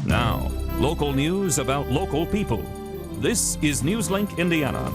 Now, local news about local people. This is Newslink Indiana.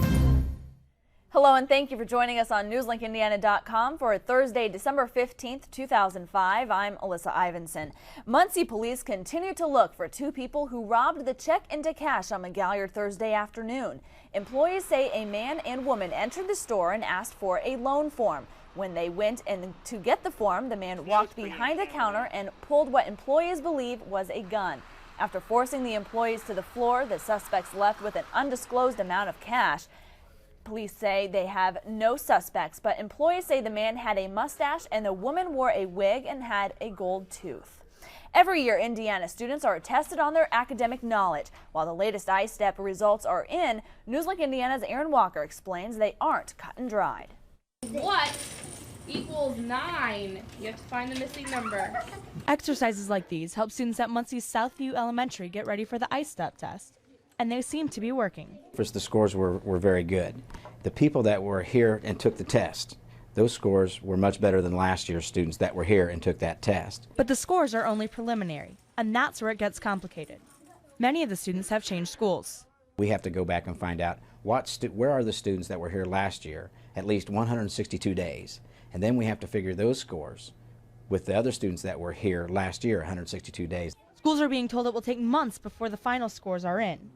Hello and thank you for joining us on NewsLinkIndiana.com for Thursday, December 15th, 2005. I'm Alyssa Ivinson. Muncie police continue to look for two people who robbed the check into cash on McGalliard Thursday afternoon. Employees say a man and woman entered the store and asked for a loan form. When they went in to get the form, the man walked behind a counter and pulled what employees believe was a gun. After forcing the employees to the floor, the suspects left with an undisclosed amount of cash. Police say they have no suspects, but employees say the man had a mustache and the woman wore a wig and had a gold tooth. Every year, Indiana students are tested on their academic knowledge. While the latest ISTEP results are in, Newslink Indiana's Aaron Walker explains they aren't cut and dried. What equals 9? You have to find the missing number. Exercises like these help students at Muncie's Southview Elementary get ready for the ISTEP test. And they seem to be working. First, the scores were very good. The people that were here and took the test, those scores were much better than last year's students that were here and took that test. But the scores are only preliminary, and that's where it gets complicated. Many of the students have changed schools. We have to go back and find out where are the students that were here last year, at least 162 days. And then we have to figure those scores with the other students that were here last year, 162 days. Schools are being told it will take months before the final scores are in.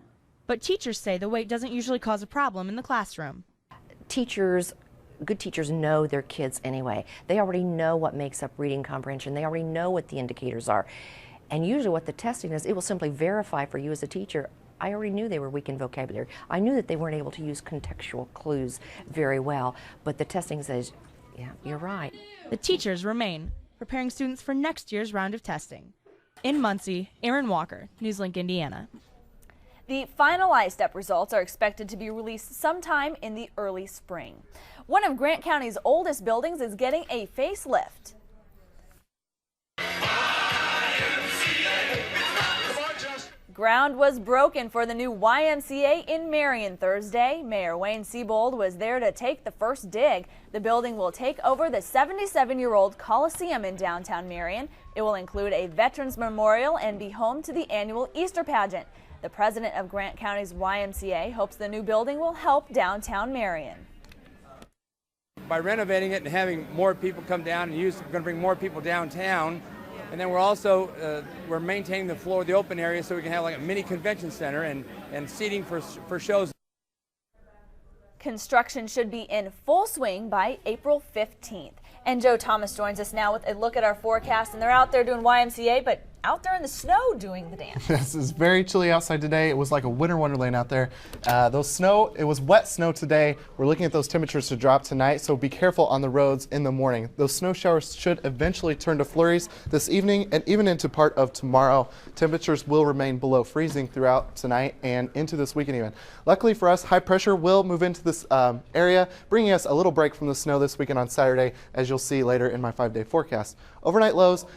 But teachers say the wait doesn't usually cause a problem in the classroom. Good teachers know their kids anyway. They already know what makes up reading comprehension. They already know what the indicators are. And usually what the testing is, it will simply verify for you as a teacher, I already knew they were weak in vocabulary. I knew that they weren't able to use contextual clues very well. But the testing says, yeah, you're right. The teachers remain, preparing students for next year's round of testing. In Muncie, Aaron Walker, Newslink Indiana. The final ISTEP results are expected to be released sometime in the early spring. One of Grant County's oldest buildings is getting a facelift. Ground was broken for the new YMCA in Marion Thursday. Mayor Wayne Seabold was there to take the first dig. The building will take over the 77-year-old Coliseum in downtown Marion. It will include a Veterans Memorial and be home to the annual Easter pageant. The president of Grant County's YMCA hopes the new building will help downtown Marion. By renovating it and having more people come down and use, we're going to bring more people downtown. And then we're also we're maintaining the floor, the open area, so we can have like a mini convention center and seating for shows. Construction should be in full swing by April 15th. And Joe Thomas joins us now with a look at our forecast. And they're out there doing YMCA, but out there in the snow doing the dance. Yes, it's very chilly outside today. It was like a winter wonderland out there. It was wet snow today. We're looking at those temperatures to drop tonight, so be careful on the roads in the morning. Those snow showers should eventually turn to flurries this evening and even into part of tomorrow. Temperatures will remain below freezing throughout tonight and into this weekend even. Luckily for us, high pressure will move into this area, bringing us a little break from the snow this weekend on Saturday, as you'll see later in my 5-day forecast. Overnight lows,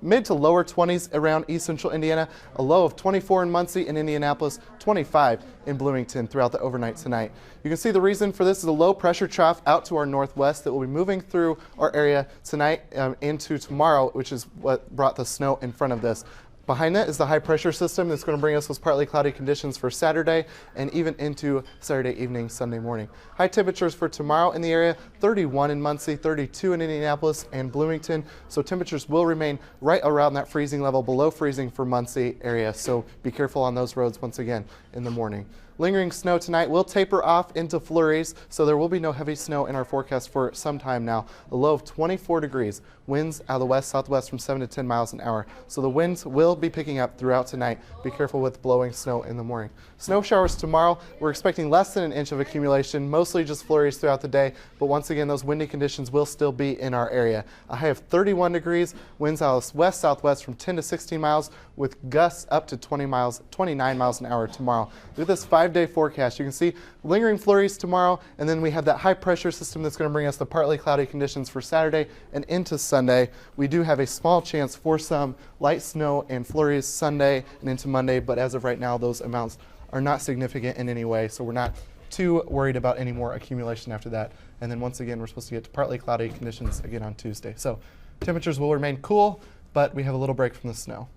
mid to lower 20s around East Central Indiana, a low of 24 in Muncie and Indianapolis, 25 in Bloomington throughout the overnight tonight. You can see the reason for this is a low pressure trough out to our northwest that will be moving through our area tonight into tomorrow, which is what brought the snow in front of this. Behind that is the high pressure system that's going to bring us those partly cloudy conditions for Saturday and even into Saturday evening, Sunday morning. High temperatures for tomorrow in the area, 31 in Muncie, 32 in Indianapolis and Bloomington. So temperatures will remain right around that freezing level, below freezing for Muncie area. So be careful on those roads once again in the morning. Lingering snow tonight will taper off into flurries, so there will be no heavy snow in our forecast for some time now. A low of 24 degrees. Winds out of the west-southwest from 7 to 10 miles an hour. So the winds will be picking up throughout tonight. Be careful with blowing snow in the morning. Snow showers tomorrow. We're expecting less than an inch of accumulation, mostly just flurries throughout the day. But once again, those windy conditions will still be in our area. A high of 31 degrees. Winds out of west-southwest from 10 to 16 miles with gusts up to 29 miles an hour tomorrow. Look at this 5-day forecast. You can see lingering flurries tomorrow, and then we have that high pressure system that's going to bring us the partly cloudy conditions for Saturday and into Sunday. We do have a small chance for some light snow and flurries Sunday and into Monday, but as of right now, those amounts are not significant in any way, so we're not too worried about any more accumulation after that. And then once again, we're supposed to get to partly cloudy conditions again on Tuesday. So temperatures will remain cool, but we have a little break from the snow.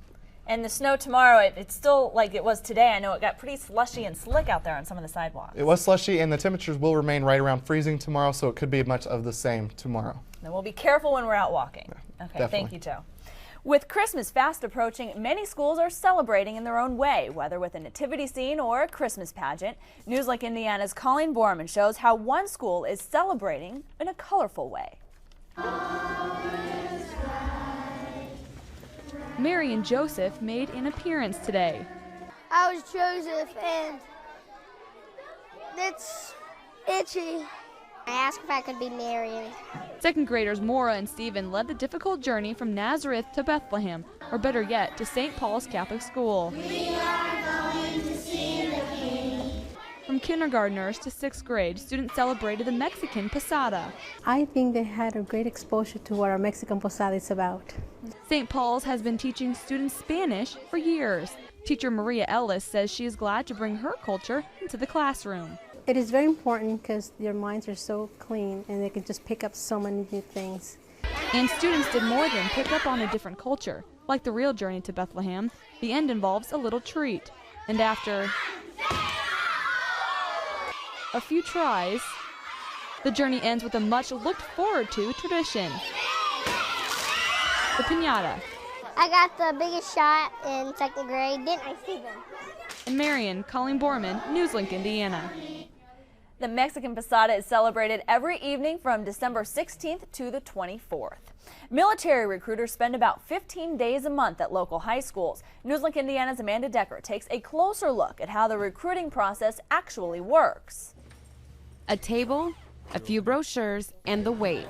And the snow tomorrow, it's still like it was today. I know it got pretty slushy and slick out there on some of the sidewalks. It was slushy, and the temperatures will remain right around freezing tomorrow, so it could be much of the same tomorrow. Then we'll be careful when we're out walking. Yeah, okay, definitely. Thank you, Joe. With Christmas fast approaching, many schools are celebrating in their own way, whether with a nativity scene or a Christmas pageant. Newslink Indiana's Colleen Borman shows how one school is celebrating in a colorful way. Marion Joseph made an appearance today. I was Joseph, and it's itchy. I asked if I could be Marion. Second graders Maura and Stephen led the difficult journey from Nazareth to Bethlehem, or better yet, to St. Paul's Catholic School. We are going to see the King. From kindergartners to 6th grade, students celebrated the Mexican Posada. I think they had a great exposure to what our Mexican Posada is about. St. Paul's has been teaching students Spanish for years. Teacher Maria Ellis says she is glad to bring her culture into the classroom. It is very important because their minds are so clean and they can just pick up so many new things. And students did more than pick up on a different culture. Like the real journey to Bethlehem, the end involves a little treat. And after a few tries, the journey ends with a much looked forward to tradition, the piñata. I got the biggest shot in 2nd grade. Didn't I see them? In Marion, Colleen Borman, Newslink, Indiana. The Mexican Posada is celebrated every evening from December 16th to the 24th. Military recruiters spend about 15 days a month at local high schools. Newslink Indiana's Amanda Decker takes a closer look at how the recruiting process actually works. A table, a few brochures, and the wait.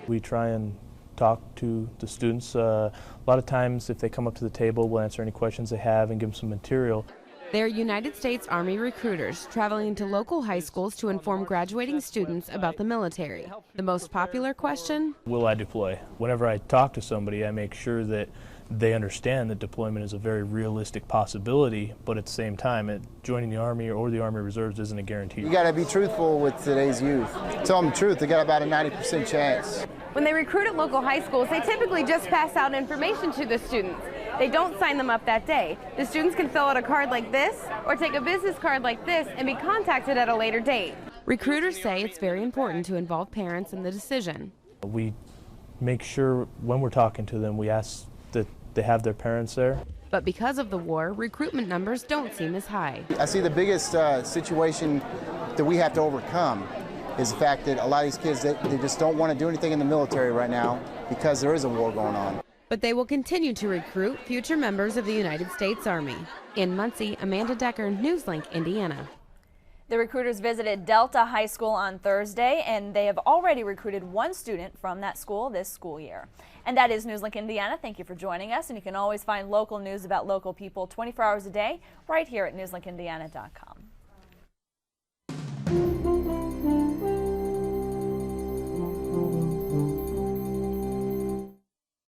We try and talk to the students. A lot of times if they come up to the table, we'll answer any questions they have and give them some material. They're United States Army recruiters traveling to local high schools to inform graduating students about the military. The most popular question? Will I deploy? Whenever I talk to somebody, I make sure that they understand that deployment is a very realistic possibility, but at the same time, joining the Army or the Army Reserves isn't a guarantee. You got to be truthful with today's youth. Tell them the truth, they got about a 90% chance. When they recruit at local high schools, they typically just pass out information to the students. They don't sign them up that day. The students can fill out a card like this or take a business card like this and be contacted at a later date. Recruiters say it's very important to involve parents in the decision. We make sure when we're talking to them, we ask that they have their parents there. But because of the war, recruitment numbers don't seem as high. I see the biggest situation that we have to overcome is the fact that a lot of these kids, they just don't want to do anything in the military right now because there is a war going on. But they will continue to recruit future members of the United States Army. In Muncie, Amanda Decker, Newslink, Indiana. The recruiters visited Delta High School on Thursday, and they have already recruited one student from that school this school year. And that is Newslink Indiana. Thank you for joining us, and you can always find local news about local people 24 hours a day right here at newslinkindiana.com.